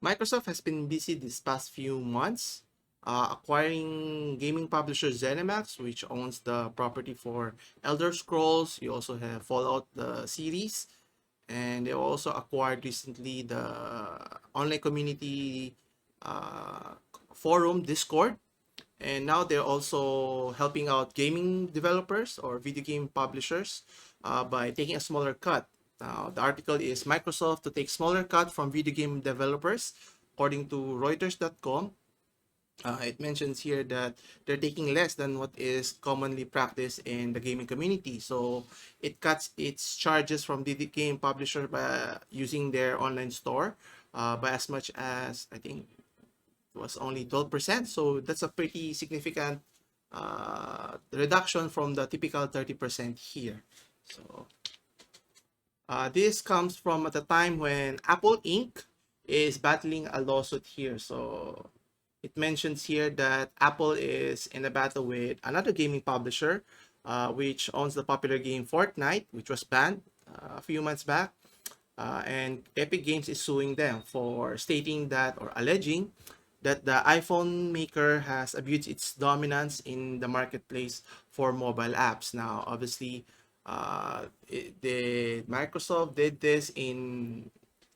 Microsoft has been busy these past few months acquiring gaming publisher ZeniMax, which owns the property for Elder Scrolls. You also have Fallout the series, and they also acquired recently the online community uh, forum Discord, and now they're also helping out gaming developers or video game publishers by taking a smaller cut. Now, the article is Microsoft to take smaller cut from video game developers, according to Reuters.com. It mentions here that they're taking less than what is commonly practiced in the gaming community. So it cuts its charges from the game publisher by using their online store by as much as, I think, was only 12%. So that's a pretty significant reduction from the typical 30% here. So this comes from at a time when Apple Inc. is battling a lawsuit here. So it mentions here that Apple is in a battle with another gaming publisher, which owns the popular game Fortnite, which was banned a few months back. And Epic Games is suing them for stating that or alleging that the iPhone maker has abused its dominance in the marketplace for mobile apps. Now, obviously, the Microsoft did this in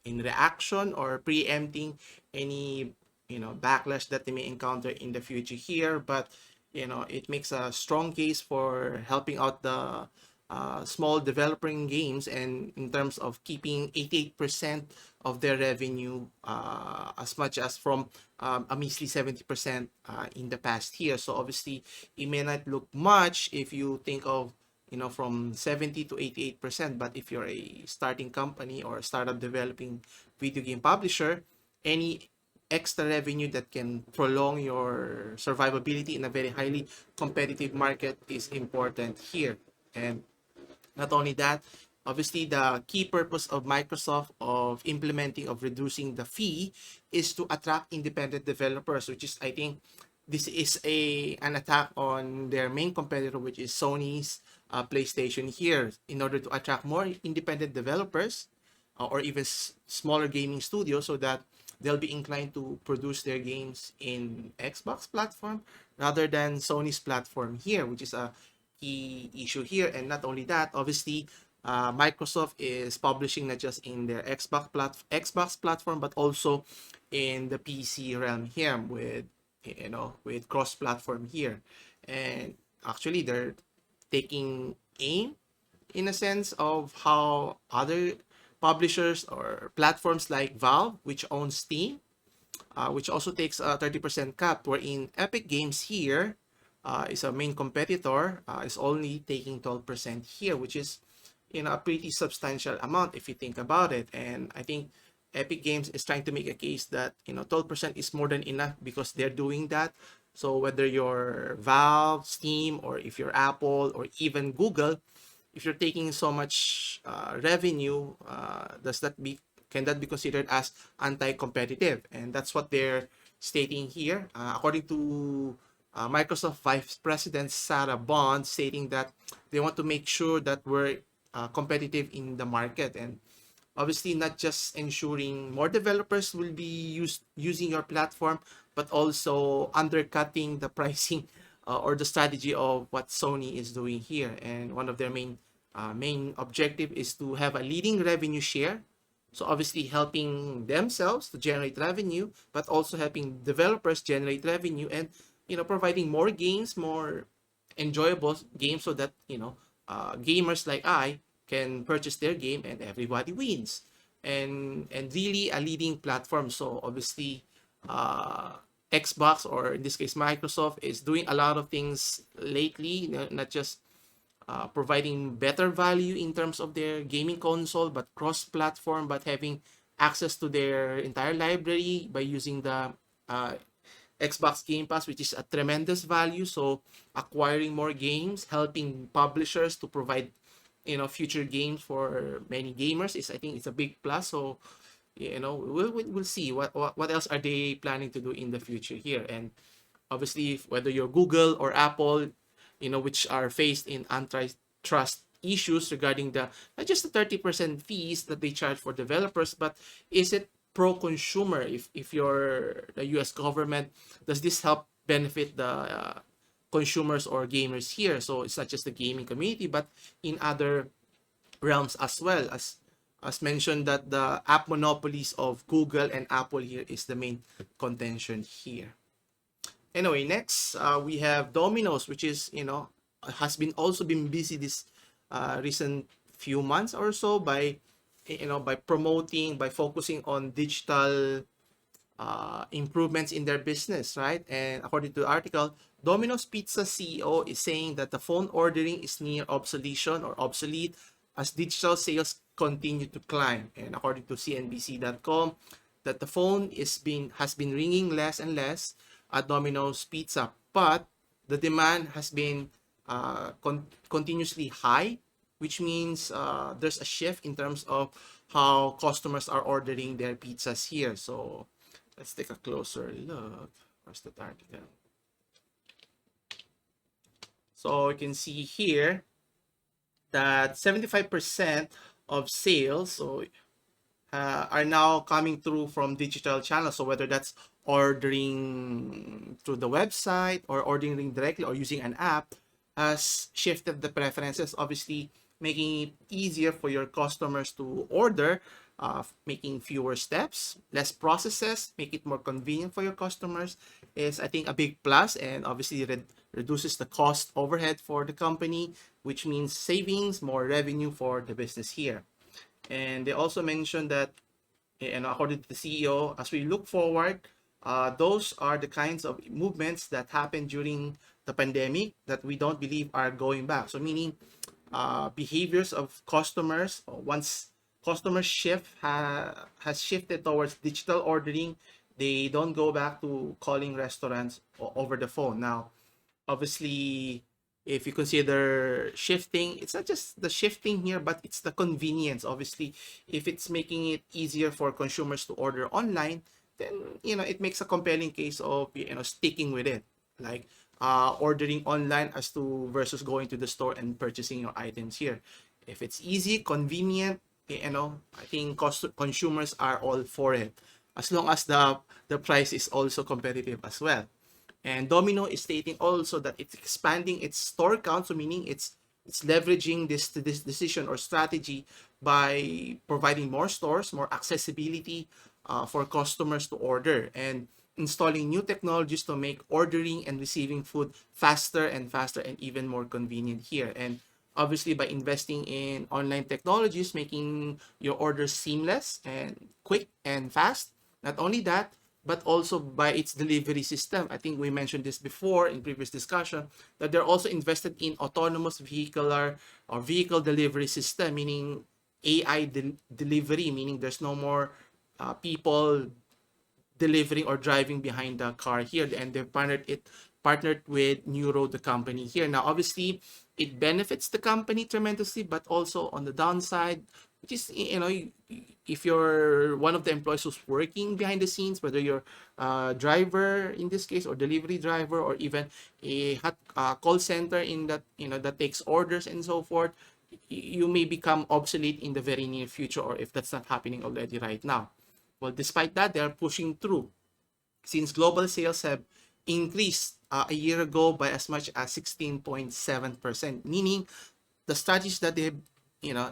reaction or preempting any backlash that they may encounter in the future here, but it makes a strong case for helping out the small developing games, and in terms of keeping 88% of their revenue, as much as from a measly 70% in the past year. So obviously it may not look much if you think of from 70 to 88%, but if you're a starting company or a startup developing video game publisher, any extra revenue that can prolong your survivability in a very highly competitive market is important here. And not only that, obviously the key purpose of Microsoft of implementing of reducing the fee is to attract independent developers, which is, I think, this is an attack on their main competitor, which is Sony's PlayStation here, in order to attract more independent developers or even smaller gaming studios, so that they'll be inclined to produce their games in Xbox platform rather than Sony's platform here, which is a key issue here. And not only that, obviously, Microsoft is publishing not just in their Xbox platform, but also in the PC realm here with with cross-platform here. And actually, they're taking aim in a sense of how other publishers or platforms like Valve, which owns Steam, which also takes a 30% cut, wherein Epic Games here is a main competitor, is only taking 12% here, which is a pretty substantial amount if you think about it. And I think Epic Games is trying to make a case that 12% is more than enough because they're doing that. So whether you're Valve, Steam, or if you're Apple or even Google, if you're taking so much revenue, does that be can that be considered as anti-competitive? And that's what they're stating here, according to Microsoft Vice President Sarah Bond, stating that they want to make sure that we're competitive in the market, and obviously not just ensuring more developers will be using your platform, but also undercutting the pricing or the strategy of what Sony is doing here. And one of their main objective is to have a leading revenue share. So obviously helping themselves to generate revenue, but also helping developers generate revenue, and providing more games, more enjoyable games, so that gamers like I can purchase their game and everybody wins. And really a leading platform. So obviously Xbox, or in this case Microsoft, is doing a lot of things lately, not just providing better value in terms of their gaming console, but cross-platform, but having access to their entire library by using the Xbox Game Pass, which is a tremendous value. So acquiring more games, helping publishers to provide future games for many gamers is, I think, it's a big plus. So we'll see what else are they planning to do in the future here. And obviously, whether you're Google or Apple, which are faced in antitrust issues regarding the not just the 30% fees that they charge for developers, but is it pro-consumer. If you're the U.S. government, does this help benefit the consumers or gamers here? So it's not just the gaming community, but in other realms as well. As mentioned, that the app monopolies of Google and Apple here is the main contention here. Anyway, next we have Domino's, which is, has been also been busy this recent few months or so by, by promoting, by focusing on digital improvements in their business, right? And according to the article, Domino's Pizza CEO is saying that the phone ordering is near obsolescence or obsolete as digital sales continue to climb. And according to CNBC.com, that the phone has been ringing less and less at Domino's Pizza, but the demand has been continuously high, which means there's a shift in terms of how customers are ordering their pizzas here. So let's take a closer look. Where's the article? So you can see here that 75% of sales are now coming through from digital channels. So whether that's ordering through the website or ordering directly or using an app, has shifted the preferences, obviously making it easier for your customers to order, making fewer steps, less processes, make it more convenient for your customers is, I think, a big plus, and obviously reduces the cost overhead for the company, which means savings, more revenue for the business here. And they also mentioned that, and according to the CEO, as we look forward, those are the kinds of movements that happened during the pandemic that we don't believe are going back. So meaning behaviors of customers, once customer has shifted towards digital ordering, they don't go back to calling restaurants over the phone. Now, obviously, if you consider shifting, it's not just the shifting here, but it's the convenience. Obviously, if it's making it easier for consumers to order online, then it makes a compelling case of sticking with it, like ordering online as to versus going to the store and purchasing your items here. If it's easy, convenient, I think consumers are all for it, as long as the price is also competitive as well. And Domino is stating also that it's expanding its store count, so meaning it's leveraging this decision or strategy by providing more stores, more accessibility for customers to order, and installing new technologies to make ordering and receiving food faster and faster and even more convenient here. And obviously, by investing in online technologies, making your orders seamless and quick and fast. Not only that, but also by its delivery system. I think we mentioned this before in previous discussion, that they're also invested in autonomous vehicular or vehicle delivery system, meaning AI delivery, meaning there's no more people delivering or driving behind the car here, and they've partnered with Neuro, the company here. Now, obviously, it benefits the company tremendously, but also on the downside, which is, if you're one of the employees who's working behind the scenes, whether you're a driver in this case or delivery driver, or even a call center in that, that takes orders and so forth, you may become obsolete in the very near future, or if that's not happening already right now. Well, despite that, they are pushing through, since global sales have increased a year ago by as much as 16.7%, meaning the strategies that they have,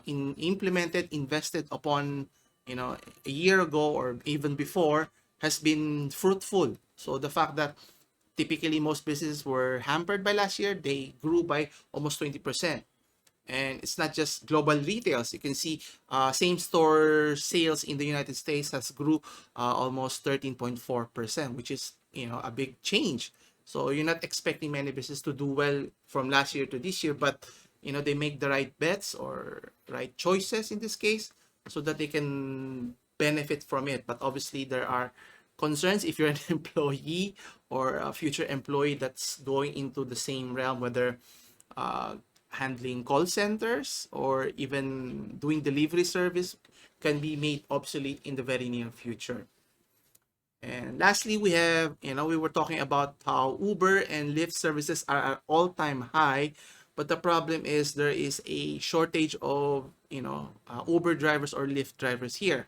implemented, invested upon, a year ago or even before, has been fruitful. So the fact that typically most businesses were hampered by last year, they grew by almost 20%. And it's not just global retails. You can see same store sales in the United States has grew almost 13.4%, which is, a big change. So you're not expecting many businesses to do well from last year to this year, but they make the right bets or right choices in this case, so that they can benefit from it. But obviously there are concerns if you're an employee or a future employee that's going into the same realm, whether handling call centers or even doing delivery service, can be made obsolete in the very near future. And lastly, we have, we were talking about how Uber and Lyft services are at all-time high, but the problem is there is a shortage of, Uber drivers or Lyft drivers here.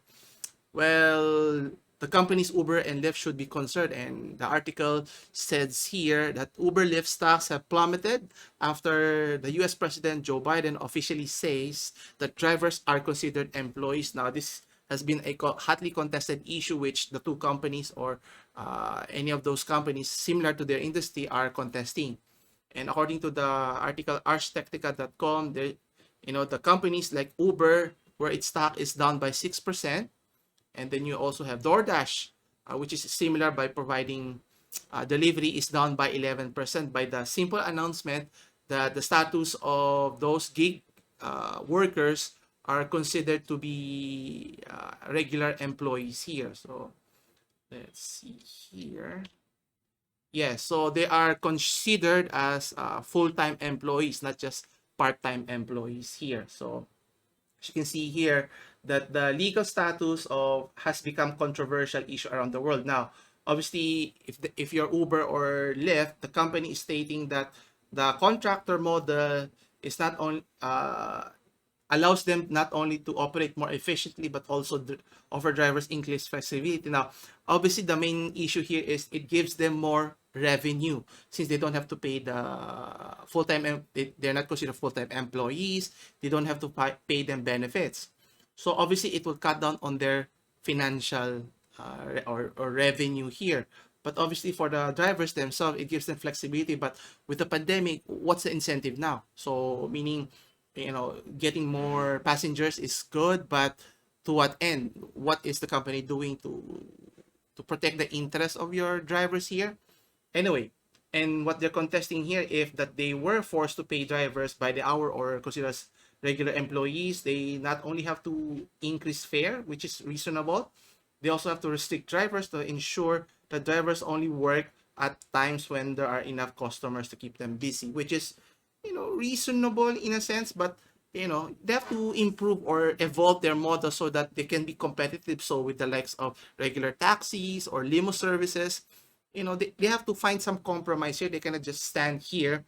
Well, the companies Uber and Lyft should be concerned. And the article says here that Uber Lyft stocks have plummeted after the US President Joe Biden officially says that drivers are considered employees. Now, this has been a hotly contested issue which the two companies or any of those companies similar to their industry are contesting. And according to the article archtechnica.com, the companies like Uber, where its stock is down by 6%, and then you also have DoorDash, which is similar by providing delivery is down by 11% by the simple announcement that the status of those gig workers are considered to be regular employees here. So let's see here. Yes, so they are considered as full-time employees, not just part-time employees here. So as you can see here that the legal status of has become controversial issue around the world. Now, obviously, if you're Uber or Lyft, the company is stating that the contractor model is not on allows them not only to operate more efficiently but also offer drivers increased flexibility. Now, obviously, the main issue here is it gives them more revenue since they don't have to pay the full-time. They're not considered full-time employees. They don't have to pay them benefits. So obviously, it will cut down on their financial or revenue here. But obviously, for the drivers themselves, it gives them flexibility. But with the pandemic, what's the incentive now? So meaning, getting more passengers is good, but to what end? What is the company doing to protect the interest of your drivers here? Anyway, and what they're contesting here, if that they were forced to pay drivers by the hour or considered as regular employees, they not only have to increase fare, which is reasonable, they also have to restrict drivers to ensure that drivers only work at times when there are enough customers to keep them busy, which is, reasonable in a sense, but they have to improve or evolve their model so that they can be competitive. So with the likes of regular taxis or limo services, they have to find some compromise here. They cannot just stand here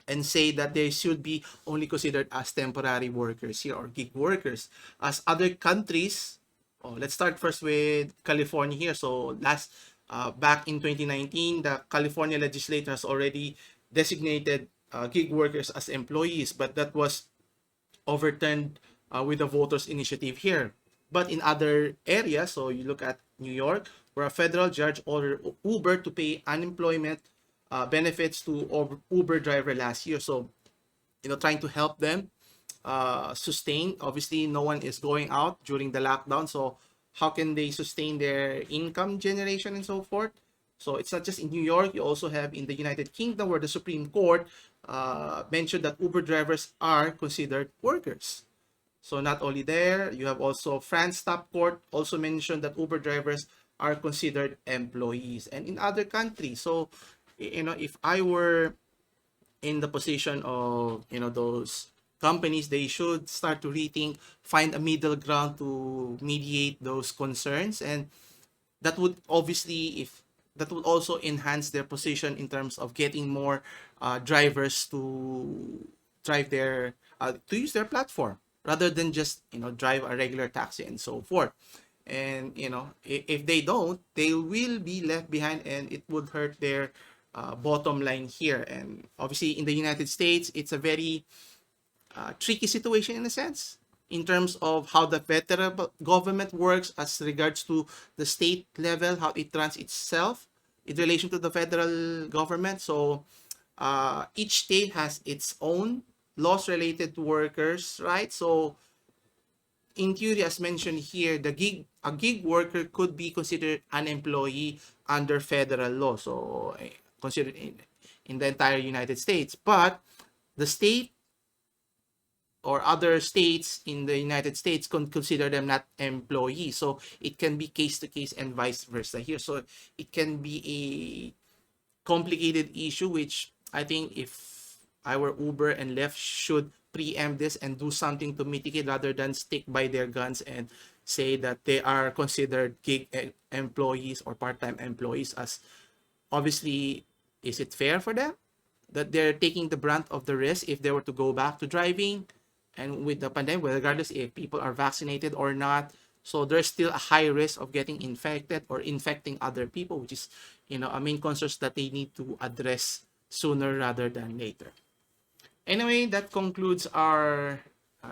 and say that they should be only considered as temporary workers here or gig workers. As other countries, let's start first with California here. So back in 2019, the California legislature has already designated gig workers as employees, but that was overturned with the voters initiative here. But in other areas, so you look at New York, where a federal judge ordered Uber to pay unemployment benefits to Uber driver last year. So, trying to help them sustain. Obviously, no one is going out during the lockdown. So how can they sustain their income generation and so forth? So it's not just in New York. You also have in the United Kingdom where the Supreme Court mentioned that Uber drivers are considered workers. So not only there, you have also France top court also mentioned that Uber drivers are considered employees, and in other countries. So, if I were in the position of those companies, they should start to rethink, find a middle ground to mediate those concerns, and that would obviously if that would also enhance their position in terms of getting more drivers to drive their to use their platform rather than just drive a regular taxi and so forth. And if they don't, they will be left behind, and it would hurt their bottom line here. And obviously in the United States, it's a very tricky situation in a sense in terms of how the federal government works as regards to the state level, how it runs itself in relation to the federal government. So each state has its own laws related to workers, right? So in theory, as mentioned here, a gig worker could be considered an employee under federal law, so considered in the entire United States. But the state or other states in the United States can consider them not employees. So it can be case to case and vice versa here. So it can be a complicated issue, which I think if I were Uber and Lyft should preempt this and do something to mitigate rather than stick by their guns and say that they are considered gig employees or part-time employees. As obviously, is it fair for them that they're taking the brunt of the risk if they were to go back to driving? And with the pandemic, regardless if people are vaccinated or not, So there's still a high risk of getting infected or infecting other people, which is, a main concern that they need to address sooner rather than later. Anyway, that concludes our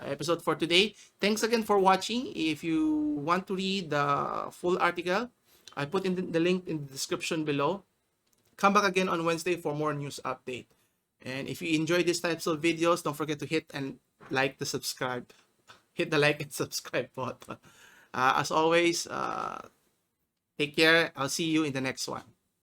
episode for today. Thanks again for watching. If you want to read the full article, I put in the link in the description below. Come back again on Wednesday for more news update. And if you enjoy these types of videos, don't forget to hit and like the subscribe. Hit the like and subscribe button. As always, take care. I'll see you in the next one.